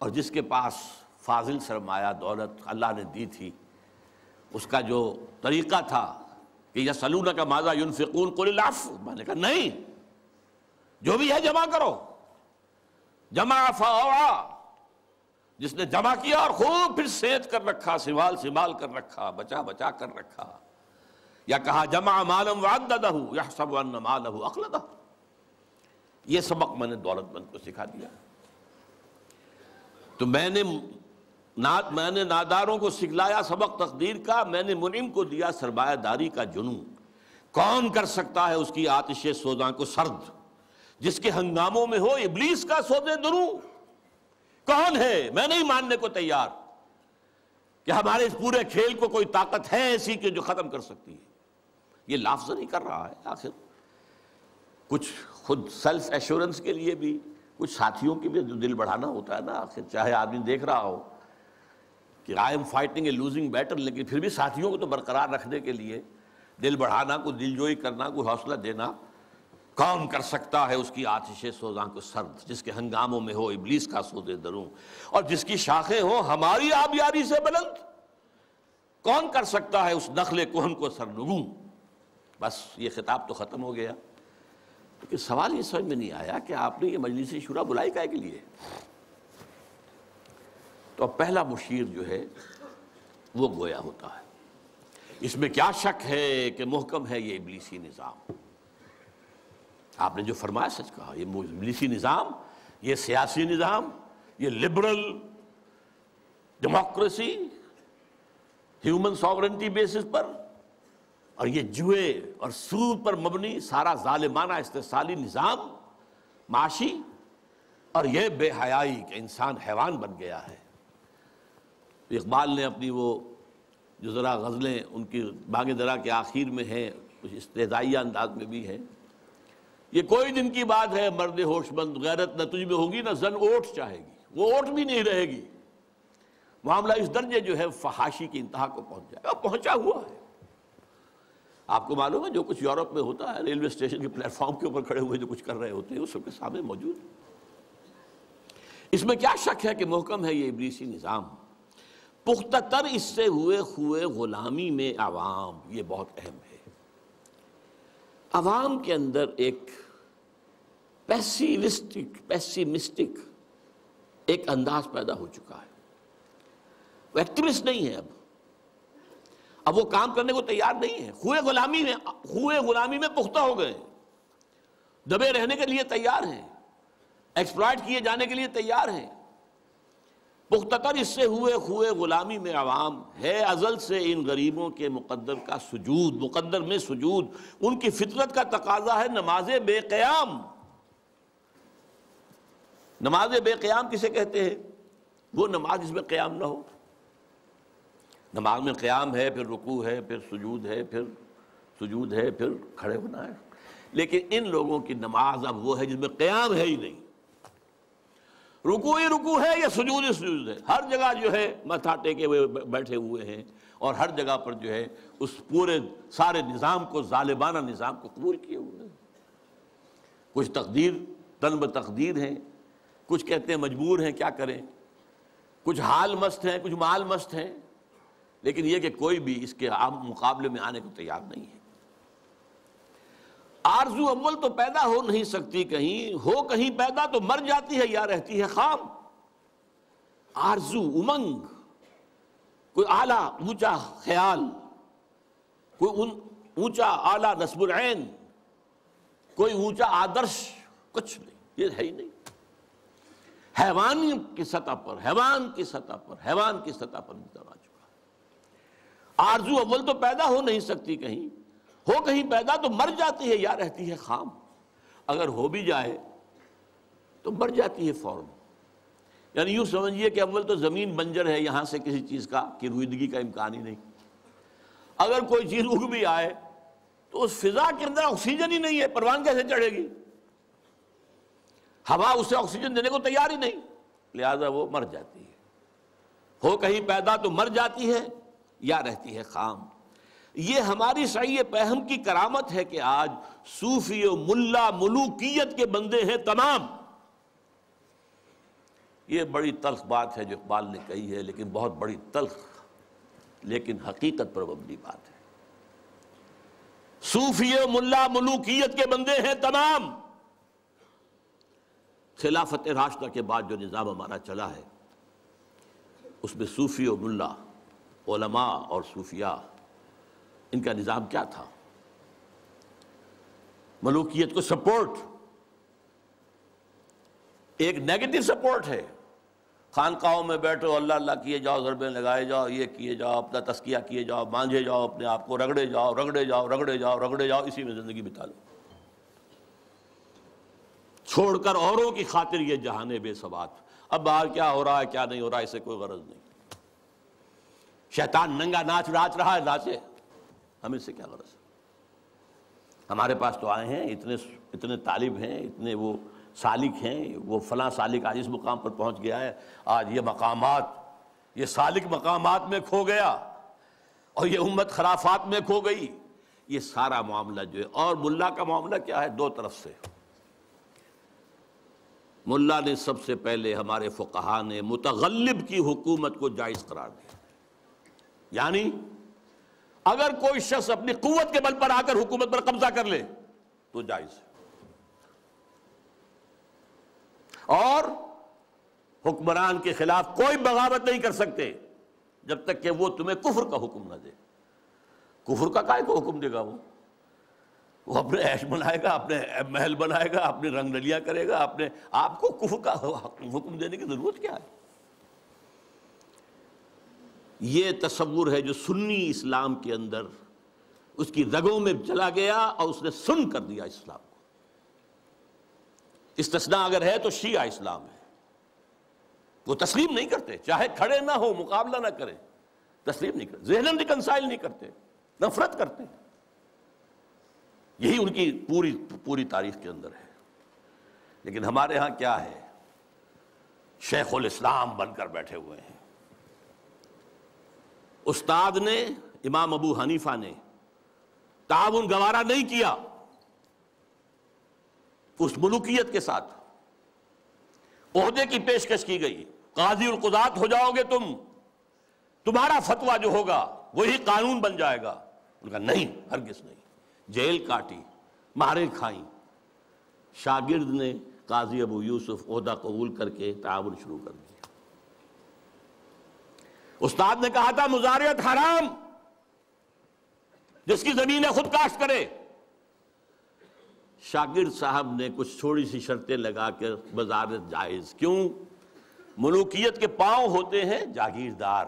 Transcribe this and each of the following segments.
اور جس کے پاس فاضل سرمایہ دولت اللہ نے دی تھی، اس کا جو طریقہ تھا کہ یسألونک ماذا ينفقون قل العفو، میں نے کہا نہیں، جو بھی ہے جمع کرو، جمع فاوعا، جس نے جمع کیا اور خوب پھر سینچ کر رکھا، سنبھال کر رکھا، بچا کر رکھا، یا کہا جمع مالا وعددہ یحسب ان مالہ اخلدہ، یہ سبق میں نے دولت مند کو سکھا دیا۔ تو میں نے ناداروں کو سکھلایا سبق تقدیر کا، میں نے منعم کو دیا سرمایہ داری کا جنون۔ کون کر سکتا ہے اس کی آتش سوزاں کو سرد، جس کے ہنگاموں میں ہو ابلیس کا سوزے دروں؟ کون ہے؟ میں نہیں ماننے کو تیار کہ ہمارے اس پورے کھیل کو کوئی طاقت ہے ایسی کہ جو ختم کر سکتی ہے۔ یہ لفظ نہیں کر رہا ہے، آخر کچھ خود سیلف ایشورنس کے لیے بھی کچھ ساتھیوں کی بھی جو دل بڑھانا ہوتا ہے نا، آخر چاہے آدمی دیکھ رہا ہو کہ I am fighting a losing battle, لیکن پھر بھی ساتھیوں کو تو برقرار رکھنے کے لیے دل بڑھانا، کوئی دل جوئی کرنا، کوئی حوصلہ دینا۔ کون کر سکتا ہے اس کی آتش سوزاں کو سرد، جس کے ہنگاموں میں ہو ابلیس کا سوزے دروں، اور جس کی شاخیں ہوں ہماری آبیاری سے بلند؟ کون کر سکتا ہے اس نخل کہن کو سرنگوں؟ بس یہ خطاب تو ختم ہو گیا، لیکن سوال یہ سمجھ میں نہیں آیا کہ آپ نے یہ مجلس شورا بلائی کائے کے لیے؟ تو اب پہلا مشیر جو ہے وہ گویا ہوتا ہے۔ اس میں کیا شک ہے کہ محکم ہے یہ ابلیسی نظام؟ آپ نے جو فرمایا سچ کہا، یہ ابلیسی نظام، یہ سیاسی نظام، یہ liberal democracy human sovereignty basis پر، اور یہ جوئے اور سود پر مبنی سارا ظالمانہ استحصالی نظام معاشی، اور یہ بے حیائی کہ انسان حیوان بن گیا ہے۔ اقبال نے اپنی وہ جو ذرا غزلیں ان کی باغ درا کے آخر میں ہیں، کچھ استہزائیہ انداز میں بھی ہیں، یہ کوئی دن کی بات ہے مرد ہوش مند، غیرت نہ تجھ میں ہوگی نہ زن اوٹ چاہے گی، وہ اوٹ بھی نہیں رہے گی۔ معاملہ اس درجے جو ہے فحاشی کی انتہا کو پہنچ جائے گا، پہنچا ہوا ہے۔ آپ کو معلوم ہے جو کچھ یورپ میں ہوتا ہے، ریلوے اسٹیشن کے پلیٹ فارم کے اوپر کھڑے ہوئے جو کچھ کر رہے ہوتے ہیں، وہ سب کے سامنے موجود ہے۔ اس میں کیا شک ہے کہ محکم ہے یہ ابلیسی نظام؟ پختہ تر اس سے ہوئے خوئے غلامی میں عوام، یہ بہت اہم ہے۔ عوام کے اندر ایک پیسیمسٹک ایک انداز پیدا ہو چکا ہے، وہ ایکٹیوسٹ نہیں ہے، اب وہ کام کرنے کو تیار نہیں ہے، خوئے غلامی میں پختہ ہو گئے، دبے رہنے کے لیے تیار ہیں، ایکسپلائٹ کیے جانے کے لیے تیار ہیں۔ پختہ تر اس سے ہوئے خوئے غلامی میں عوام ہے، ازل سے ان غریبوں کے مقدر میں سجود، ان کی فطرت کا تقاضا ہے نماز بے قیام۔ نماز بے قیام کسے کہتے ہیں؟ وہ نماز جس میں قیام نہ ہو۔ نماز میں قیام ہے، پھر رکوع ہے، پھر سجود ہے، پھر سجود ہے، پھر کھڑے ہونا ہے، لیکن ان لوگوں کی نماز اب وہ ہے جس میں قیام ہے ہی نہیں، رکوع ہی رکوع ہے یا سجود ہی سجود ہے، ہر جگہ جو ہے ماتھا ٹیکے ہوئے بیٹھے ہوئے ہیں، اور ہر جگہ پر جو ہے اس پورے سارے نظام کو، ظالمانہ نظام کو قبول کیے ہوئے ہیں۔ کچھ تن بتقدیر ہیں، کچھ کہتے ہیں مجبور ہیں، کیا کریں، کچھ حال مست ہیں، کچھ مال مست ہیں، لیکن یہ کہ کوئی بھی اس کے عام مقابلے میں آنے کو تیار نہیں ہے۔ آرزو اول تو پیدا ہو نہیں سکتی کہیں، ہو کہیں پیدا تو مر جاتی ہے یا رہتی ہے خام۔ آرزو، امنگ، کوئی اعلیٰ اونچا خیال، کوئی اونچا اعلیٰ نصب العین، کوئی اونچا آدرش، کچھ نہیں، یہ ہے ہی نہیں۔ حیوان کی سطح پر انتظام آ چکا ہے۔ آرزو اول تو پیدا ہو نہیں سکتی کہیں، ہو کہیں پیدا تو مر جاتی ہے یا رہتی ہے خام، اگر ہو بھی جائے تو مر جاتی ہے فوراً۔ یعنی یوں سمجھیے کہ اول تو زمین بنجر ہے، یہاں سے کسی چیز کا کی رویدگی کا امکان ہی نہیں، اگر کوئی چیز اگ بھی آئے تو اس فضا کے اندر آکسیجن ہی نہیں ہے، پروان کیسے چڑھے گی؟ ہوا اسے آکسیجن دینے کو تیار ہی نہیں، لہذا وہ مر جاتی ہے۔ ہو کہیں پیدا تو مر جاتی ہے یا رہتی ہے خام۔ یہ ہماری صحیح پہم کی کرامت ہے کہ آج صوفی و ملا ملوکیت کے بندے ہیں تمام، یہ بڑی تلخ بات ہے جو اقبال نے کہی ہے، لیکن بہت بڑی تلخ لیکن حقیقت پر مبنی بات ہے۔ صوفی ملا ملوکیت کے بندے ہیں تمام۔ خلافت راشدہ کے بعد جو نظام ہمارا چلا ہے اس میں صوفی و ملا، علماء اور صوفیاء، ان کا نظام کیا تھا؟ ملوکیت کو سپورٹ، ایک نیگیٹو سپورٹ ہے۔ خانقاہوں میں بیٹھو، اللہ اللہ کیے جاؤ، ضربیں لگائے جاؤ، یہ کیے جاؤ، اپنا تزکیہ کیے جاؤ، مانجھے جاؤ، اپنے آپ کو رگڑے جاؤ رگڑے جاؤ رگڑے جاؤ رگڑے جاؤ، اسی میں زندگی بتا لو، چھوڑ کر اوروں کی خاطر یہ جہانے بے ثبات۔ اب باہر کیا ہو رہا ہے کیا نہیں ہو رہا ہے اسے کوئی غرض نہیں۔ شیطان ننگا ناچ رہا ہے، ناچے، ہمیں سے کیا غرض ہے؟ ہمارے پاس تو آئے ہیں اتنے طالب ہیں، اتنے وہ سالک ہیں، وہ فلاں سالک آج اس مقام پر پہنچ گیا ہے، آج یہ مقامات، یہ سالک مقامات میں کھو گیا اور یہ امت خرافات میں کھو گئی۔ یہ سارا معاملہ جو ہے، اور ملا کا معاملہ کیا ہے؟ دو طرف سے۔ ملا نے سب سے پہلے، ہمارے فقہاء نے متغلب کی حکومت کو جائز قرار دیا، یعنی اگر کوئی شخص اپنی قوت کے بل پر آ کر حکومت پر قبضہ کر لے تو جائز ہے، اور حکمران کے خلاف کوئی بغاوت نہیں کر سکتے جب تک کہ وہ تمہیں کفر کا حکم نہ دے۔ کفر کا کائے کو حکم دے گا؟ وہ اپنے عیش بنائے گا، اپنے محل بنائے گا، اپنے رنگ رلیاں کرے گا، اپنے آپ کو کفر کا حکم دینے کی ضرورت کیا ہے؟ یہ تصور ہے جو سنی اسلام کے اندر اس کی رگوں میں چلا گیا اور اس نے سن کر دیا اسلام کو۔ استثناء اگر ہے تو شیعہ اسلام ہے، وہ تسلیم نہیں کرتے، چاہے کھڑے نہ ہو، مقابلہ نہ کریں، تسلیم نہیں کرتے، ذہناً ریکنسائل نہیں کرتے، نفرت کرتے۔ یہی ان کی پوری تاریخ کے اندر ہے۔ لیکن ہمارے ہاں کیا ہے؟ شیخ الاسلام بن کر بیٹھے ہوئے ہیں۔ استاد نے، امام ابو حنیفہ نے تعاون گوارا نہیں کیا اس ملوکیت کے ساتھ۔ عہدے کی پیشکش کی گئی، قاضی القضات ہو جاؤ گے تم، تمہارا فتویٰ جو ہوگا وہی قانون بن جائے گا۔ ان کا نہیں، ہرگز نہیں۔ جیل کاٹی، ماریں کھائیں۔ شاگرد نے، قاضی ابو یوسف، عہدہ قبول کر کے تعاون شروع کر دیا۔ استاد نے کہا تھا مزارعت حرام، جس کی زمینیں خود کاشت کرے۔ شاگرد صاحب نے کچھ تھوڑی سی شرطیں لگا کر مزارعت جائز۔ کیوں؟ ملوکیت کے پاؤں ہوتے ہیں جاگیردار،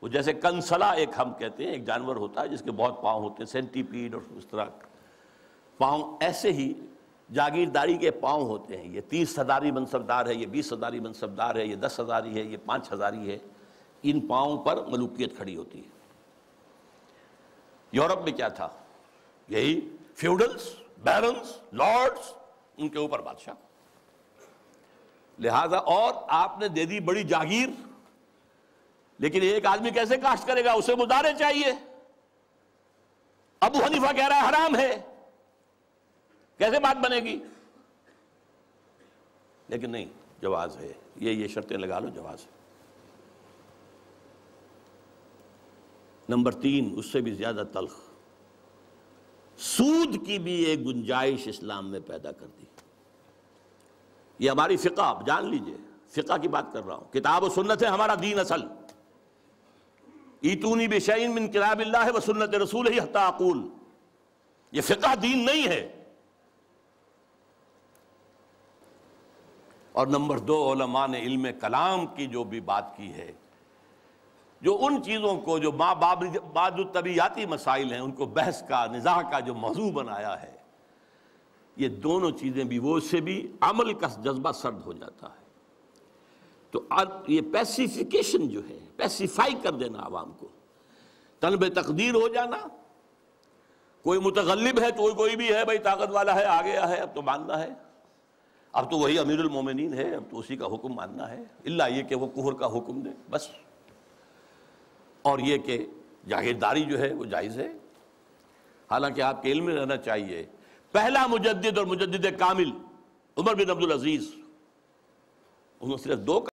وہ جیسے کنسلا ایک ہم کہتے ہیں، ایک جانور ہوتا ہے جس کے بہت پاؤں ہوتے ہیں، سینٹی پیڈ اور اس طرح پاؤں، ایسے ہی جاگیرداری کے پاؤں ہوتے ہیں۔ یہ 30 ہزاری منصبدار ہے، یہ 20 ہزاری منصبدار ہے، یہ 10 ہزاری ہے، یہ 5 ہزاری ہے۔ ان پاؤں پر ملوکیت کھڑی ہوتی ہے۔ یورپ میں کیا تھا؟ یہی فیوڈلز، بیرنز، لارڈز، ان کے اوپر بادشاہ۔ لہذا اور آپ نے دے دی بڑی جاگیر، لیکن ایک آدمی کیسے کاشت کرے گا؟ اسے مزارع چاہیے۔ ابو حنیفہ کہہ رہا ہے حرام ہے، کیسے بات بنے گی؟ لیکن نہیں، جواز ہے، یہ شرطیں لگا لو، جواز ہے۔ نمبر 3، اس سے بھی زیادہ تلخ، سود کی بھی ایک گنجائش اسلام میں پیدا کر دی۔ یہ ہماری فقہ، آپ جان لیجئے، فقہ کی بات کر رہا ہوں، کتاب و سنت ہے ہمارا دین اصل۔ ایتونی بشیء من کتاب اللہ و سنت رسولہ حتی اقول، یہ فقہ دین نہیں ہے۔ اور نمبر 2، علماء نے علم کلام کی جو بھی بات کی ہے، جو ان چیزوں کو جو بعد الطبیعیاتی مسائل ہیں ان کو بحث کا، نزاع کا جو موضوع بنایا ہے، یہ دونوں چیزیں بھی، وہ اس سے بھی عمل کا جذبہ سرد ہو جاتا ہے۔ تو یہ پیسیفیکیشن جو ہے، پیسیفائی کر دینا عوام کو، طلب تقدیر ہو جانا، کوئی متغلب ہے تو کوئی بھی ہے بھائی طاقت والا ہے، آ گیا ہے، اب تو ماننا ہے، اب تو وہی امیر المومنین ہے، اب تو اسی کا حکم ماننا ہے، الا یہ کہ وہ کفر کا حکم دے، بس۔ اور یہ کہ جاگیرداری جو ہے وہ جائز ہے۔ حالانکہ آپ کے علم میں رہنا چاہیے، پہلا مجدد اور مجدد کامل عمر بن عبدالعزیز انہوں نے صرف 2